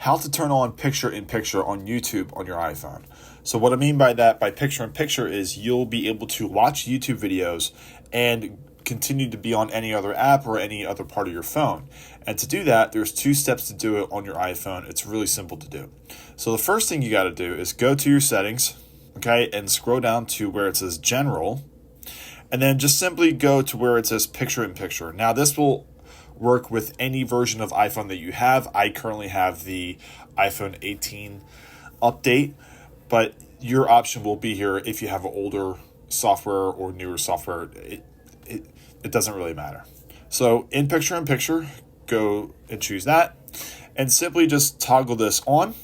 how to turn on picture-in-picture on YouTube on your iPhone. So what I mean by that, by picture-in-picture, is you'll be able to watch YouTube videos and continue to be on any other app or any other part of your phone. And to do that, there's 2 steps to do it on your iPhone. It's really simple to do. So the first thing you got to do is go to your settings, okay, and scroll down to where it says General, and then just simply go to where it says Picture-in-Picture. Now this will work with any version of iPhone that you have. I currently have the iPhone 18 update, but your option will be here if you have older software or newer software. It doesn't really matter. So in picture-in-picture, go and choose that, and simply just toggle this on,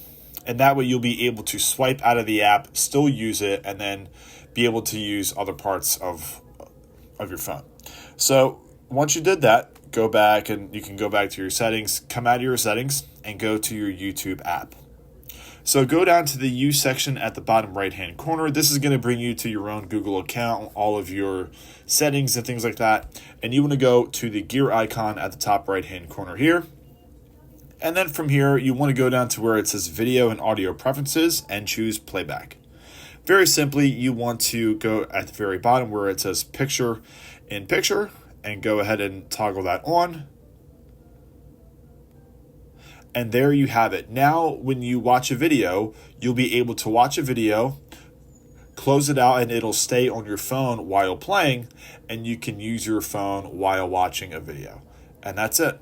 and that way you'll be able to swipe out of the app, still use it, and then be able to use other parts of your phone. So once you did that, go back, and you can go back to your settings, come out of your settings, and go to your YouTube app. So go down to the U section at the bottom right-hand corner. This is going to bring you to your own Google account, all of your settings and things like that. And you want to go to the gear icon at the top right-hand corner here. And then from here, you want to go down to where it says Video and Audio Preferences and choose Playback. Very simply, you want to go at the very bottom where it says Picture-in-Picture and go ahead and toggle that on. And there you have it. Now, when you watch a video, you'll be able to watch a video, close it out, and it'll stay on your phone while playing, and you can use your phone while watching a video. And that's it.